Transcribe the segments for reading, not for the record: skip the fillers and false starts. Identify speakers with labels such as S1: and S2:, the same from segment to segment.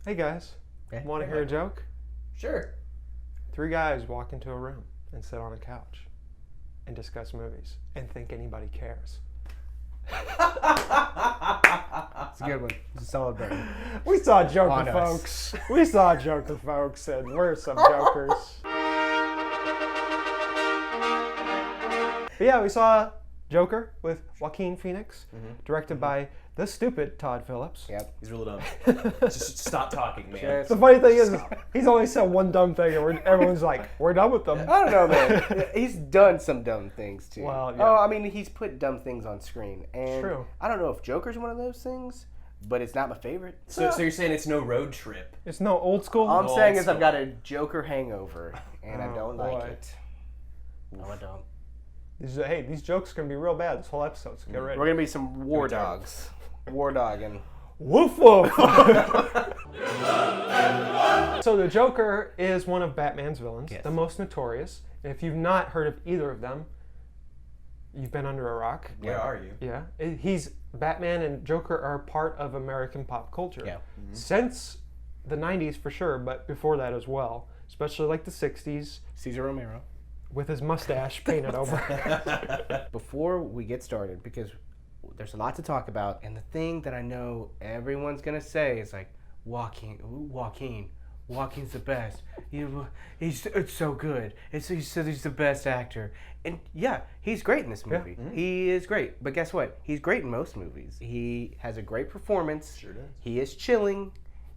S1: Hey guys, want to hear a joke?
S2: Sure.
S1: 3 guys walk into a room and sit on a couch and discuss movies and think anybody cares.
S3: It's a good one. It's a solid burn.
S1: We saw Joker,
S3: On us.
S1: folks. We saw Joker, folks, and we're some jokers. But yeah, we saw Joker with Joaquin Phoenix, directed by the stupid Todd Phillips.
S3: Yep.
S2: He's real dumb. Just stop talking, man.
S3: Cheers.
S1: The funny thing is, he's only said one dumb thing, and everyone's like, we're done with them.
S3: I don't know, man. He's done some dumb things too.
S1: Well, yeah.
S3: Oh, I mean, he's put dumb things on screen, and
S1: True.
S3: I don't know if Joker's one of those things, but it's not my favorite.
S2: So you're saying it's no road trip?
S1: It's no old school.
S3: All I'm
S2: Old
S3: saying is
S2: school.
S3: I've got a Joker hangover, and I
S1: Oh,
S3: don't
S1: boy.
S3: like it. No, I don't.
S1: These jokes are going to be real bad this whole episode, so get ready.
S3: We're gonna be some war
S2: Good job.
S3: dogs. War dogging.
S1: Woof woof! So the Joker is one of Batman's villains,
S3: Yes.
S1: the most notorious. And if you've not heard of either of them, you've been under a rock.
S2: Where are you?
S1: Yeah. Batman and Joker are part of American pop culture.
S3: Yeah.
S1: Since the 90s for sure, but before that as well. Especially like the 60s,
S3: Cesar Romero.
S1: with his mustache painted over.
S3: Before we get started, because there's a lot to talk about, and the thing that I know everyone's gonna say is like, Joaquin's the best. It's so good. He says he's the best actor, and yeah, he's great in this movie.
S1: Yeah.
S3: He is great. But guess what? He's great in most movies. He has a great performance.
S2: Sure does.
S3: He is chilling.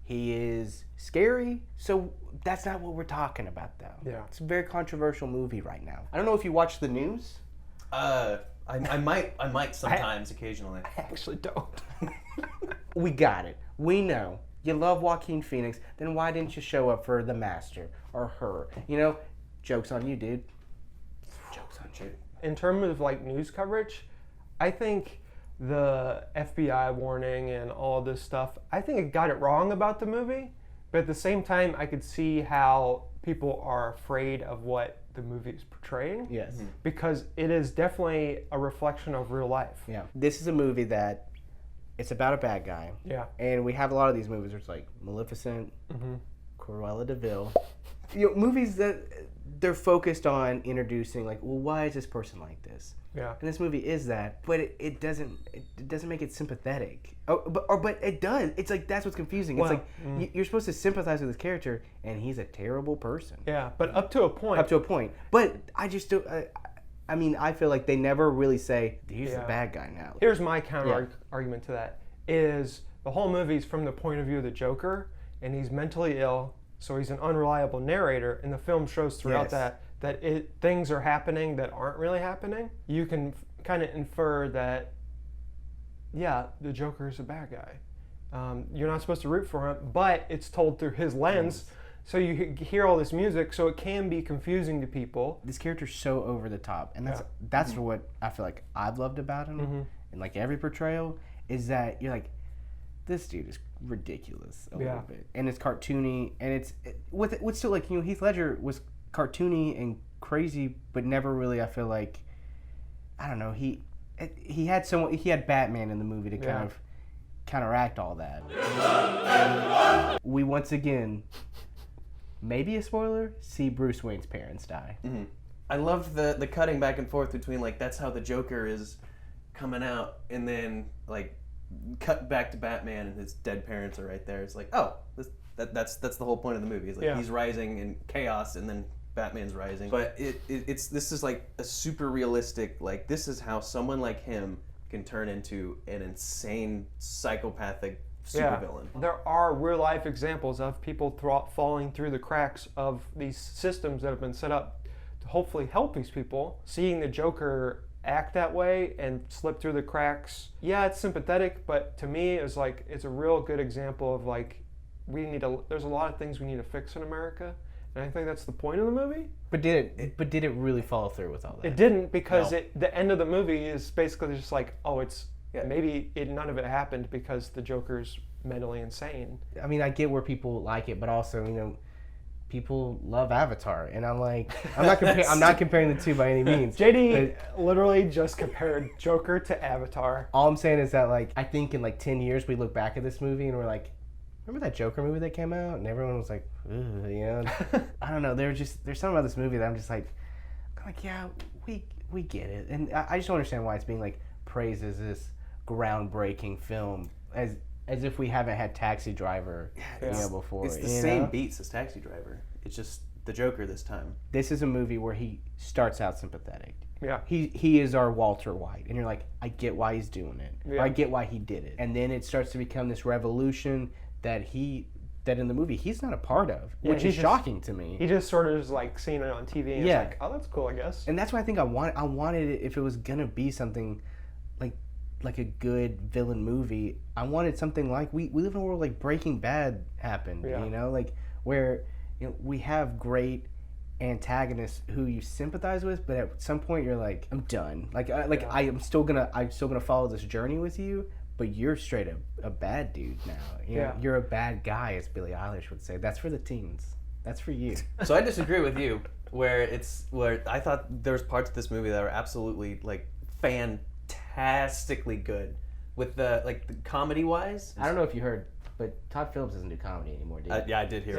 S3: He is scary. So that's not what we're talking about, though.
S1: Yeah.
S3: It's a very controversial movie right now. I don't know if you watch the news.
S2: I might sometimes, occasionally.
S1: I actually don't.
S3: We got it. We know. You love Joaquin Phoenix, then why didn't you show up for The Master or Her? You know, joke's on you, dude. Joke's on you.
S1: In terms of like news coverage, I think the FBI warning and all this stuff, I think it got it wrong about the movie. But at the same time, I could see how people are afraid of what the movie is portraying.
S3: Yes.
S1: Because it is definitely a reflection of real life.
S3: Yeah. This is a movie that it's about a bad guy.
S1: Yeah.
S3: And we have a lot of these movies where it's like Maleficent, Cruella de Vil. You know, movies that they're focused on introducing like, well, why is this person like this?
S1: Yeah.
S3: And this movie is that, but it doesn't make it sympathetic. But it does. It's like that's what's confusing. It's
S1: Well,
S3: like you're supposed to sympathize with this character, and he's a terrible person.
S1: Yeah. But up to a point.
S3: Up to a point. But I just do. I mean, I feel like they never really say he's the
S1: Yeah.
S3: bad guy now.
S1: Here's my counter argument to that is the whole movie's from the point of view of the Joker, and he's mentally ill, so he's an unreliable narrator, and the film shows throughout
S3: Yes.
S1: that things are happening that aren't really happening. You can kind of infer that, yeah, the Joker is a bad guy. You're not supposed to root for him, but it's told through his lens, so you hear all this music, so it can be confusing to people.
S3: This character's so over the top, and that's what I feel like I've loved about him, and like every portrayal is that you're like, this dude is ridiculous a little bit, and it's cartoony, and it's what's still like, you know, Heath Ledger was cartoony and crazy, but never really, I feel like, I don't know, he had Batman in the movie to kind of counteract all that. We once again, maybe a spoiler, see Bruce Wayne's parents die.
S2: I loved the cutting back and forth between like that's how the Joker is coming out, and then like cut back to Batman and his dead parents are right there. It's like, oh, that's the whole point of the movie. It's like he's rising in chaos, and then Batman's rising. But this is like a super realistic, like this is how someone like him can turn into an insane psychopathic supervillain.
S1: There are real life examples of people falling through the cracks of these systems that have been set up to hopefully help these people. Seeing the Joker act that way and slip through the cracks, yeah, it's sympathetic, but to me it's like it's a real good example of like there's a lot of things we need to fix in America, and I think that's the point of the movie.
S3: But did it really follow through with all that?
S1: It didn't, because
S2: No.
S1: the end of the movie is basically just like, oh, it's maybe none of it happened because the Joker's mentally insane.
S3: I mean, I get where people like it, but also, you know, people love Avatar, and I'm like, I'm not comparing the two by any means.
S1: JD literally just compared Joker to Avatar.
S3: All I'm saying is that, like, I think in like 10 years we look back at this movie and we're like, remember that Joker movie that came out and everyone was like, ugh, you know? I don't know. There's something about this movie that I'm just like, yeah, we get it. And I just don't understand why it's being like praised as this groundbreaking film as if we haven't had Taxi Driver before.
S2: It's the same beats as Taxi Driver. It's just the Joker this time.
S3: This is a movie where he starts out sympathetic.
S1: Yeah.
S3: He is our Walter White. And you're like, I get why he's doing it. Yeah. Or I get why he did it. And then it starts to become this revolution that in the movie he's not a part of, which is shocking to me.
S1: He just sort of is like seeing it on TV and it's like, oh, that's cool, I guess.
S3: And that's why I think I wanted it, if it was going to be something like a good villain movie, I wanted something like, we live in a world like Breaking Bad happened, you know, like where we have great antagonists who you sympathize with, but at some point you're like, I'm done. I'm still gonna follow this journey with you, but you're straight up a bad dude now. You know, you're a bad guy, as Billie Eilish would say. That's for the teens. That's for you.
S2: So I disagree with you, where I thought there was parts of this movie that were absolutely like fantastically good, with the comedy wise.
S3: I don't know if you heard, but Todd Phillips doesn't do comedy anymore, do you?
S2: Yeah, I did hear.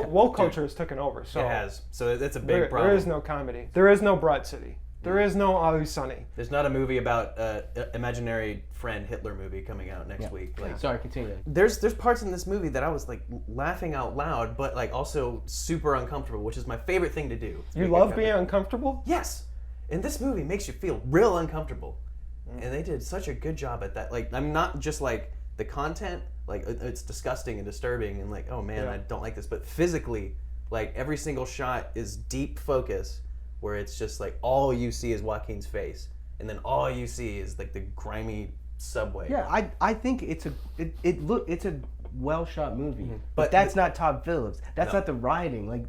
S1: Woke culture has taken over. So
S2: it has. So it's a big problem.
S1: There is no comedy. There is no Broad City. There is no Always Sunny.
S2: There's not a movie about imaginary friend Hitler movie coming out next week. Like,
S3: sorry, continue.
S2: There's parts in this movie that I was like laughing out loud, but like also super uncomfortable, which is my favorite thing to do.
S1: You love being uncomfortable?
S2: Yes. And this movie makes you feel real uncomfortable. And they did such a good job at that. Like, I'm not just like the content, like it's disgusting and disturbing and like, oh man, I don't like this. But physically, like every single shot is deep focus, where it's just like all you see is Joaquin's face, and then all you see is like the grimy subway.
S3: Yeah, I think it's a well shot movie, but that's not Todd Phillips. That's not the writing. Like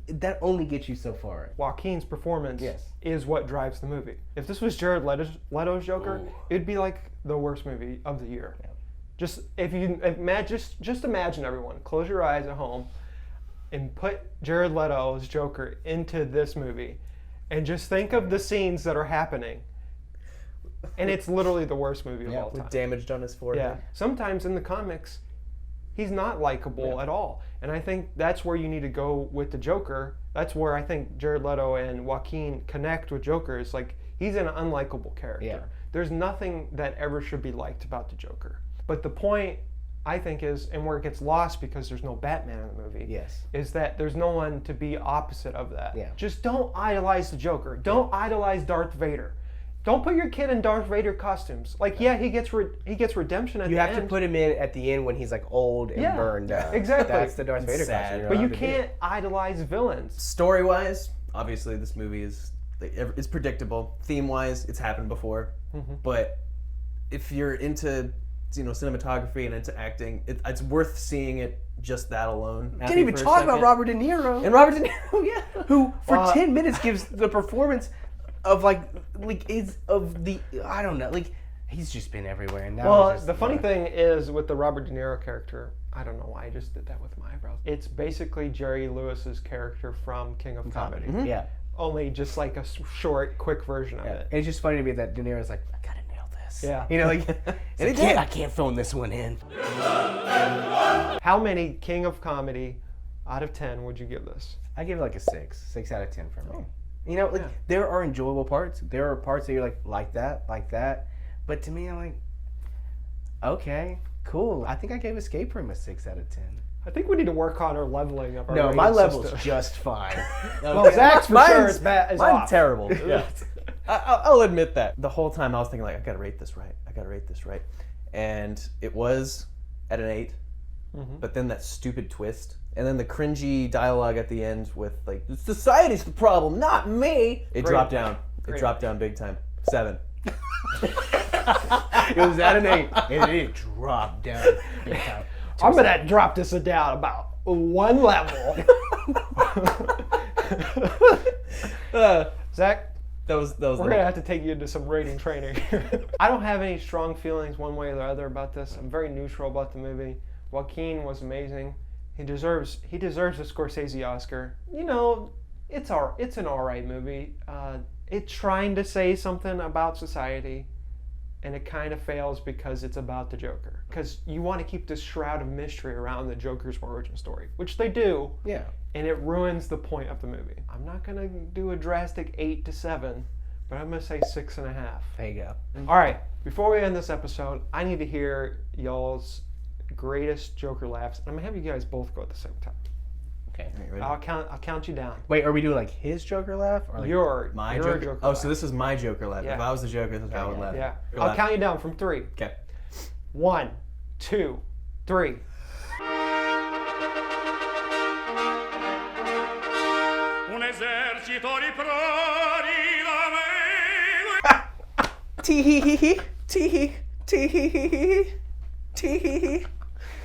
S3: that only gets you so far.
S1: Joaquin's performance is what drives the movie. If this was Jared Leto's Joker, it'd be like the worst movie of the year. Yeah. Just just imagine, everyone, close your eyes at home and put Jared Leto's Joker into this movie and just think of the scenes that are happening. And it's literally the worst movie of all time.
S2: With damage on his forehead.
S1: Yeah. Sometimes in the comics, he's not likable at all. And I think that's where you need to go with the Joker. That's where I think Jared Leto and Joaquin connect with Joker. It's like, he's an unlikable character. Yeah. There's nothing that ever should be liked about the Joker. But the point, I think, is, and where it gets lost because there's no Batman in the movie, is that there's no one to be opposite of that. Yeah. Just don't idolize the Joker. Don't idolize Darth Vader. Don't put your kid in Darth Vader costumes. Like, he gets redemption at the end.
S3: You have to put him in at the end when he's like old and burned out.
S1: Exactly.
S3: That's the Darth Vader costume.
S1: But you can't idolize villains.
S2: Story-wise, obviously this movie is predictable. Theme-wise, it's happened before. Mm-hmm. But if you're into cinematography and into acting, it's worth seeing it just that alone.
S3: Can't even talk about Robert De Niro.
S2: And Robert De Niro,
S3: who for 10 minutes gives the performance of I don't know, like he's just been everywhere. And now
S1: the funny thing is with the Robert De Niro character, I don't know why I just did that with my eyebrows. It's basically Jerry Lewis's character from King of Comedy.
S3: Mm-hmm. Yeah.
S1: Only just like a short, quick version of it.
S3: And it's just funny to me that De Niro's like, I gotta nail this.
S1: Yeah.
S3: And I can't phone this one in.
S1: How many King of Comedy out of 10 would you give this?
S3: I give it like a 6 out of 10 for me. There are enjoyable parts. There are parts that you're like that. But to me, I'm like, okay, cool. I think I gave Escape Room a 6 out of 10.
S1: I think we need to work on our leveling of our
S3: No, my level's just fine.
S1: Well, Zach's for sure is
S2: mine's
S1: off.
S2: Terrible. Yeah. I'll admit that. The whole time I was thinking, like, I gotta rate this right. And it was at an 8. Mm-hmm. But then that stupid twist. And then the cringy dialogue at the end with, like, society's the problem, not me. It dropped down. It dropped down big time. 7.
S3: It was at an 8, and it dropped down big time.
S1: I'm going to drop this down about 1 level. Zach, we're going to have to take you into some rating training. I don't have any strong feelings one way or the other about this. I'm very neutral about the movie. Joaquin was amazing. He deserves a Scorsese Oscar. It's an alright movie. It's trying to say something about society, and it kind of fails because it's about the Joker. because you want to keep this shroud of mystery around the Joker's origin story, which they do.
S3: Yeah.
S1: And it ruins the point of the movie. I'm not gonna do a drastic 8 to 7, but I'm gonna say 6.5.
S3: There you go.
S1: All right. Before we end this episode, I need to hear y'all's greatest Joker laughs. I'm gonna have you guys both go at the same time.
S3: Okay.
S2: Ready?
S1: I'll count you down.
S3: Wait, are we doing like his Joker laugh or like
S1: Your
S2: Joker. Oh,
S1: laugh.
S2: so this is my Joker laugh.
S1: Yeah.
S2: If I was the Joker, this is how I would laugh.
S1: Yeah.
S2: Go
S1: I'll
S2: laugh.
S1: count you down from 3.
S2: Okay.
S1: 1, 2, 3.
S4: Un esercito di prodi da me.
S3: Tee hee hee hee. Tee hee. Tee hee hee hee. Tee hee hee.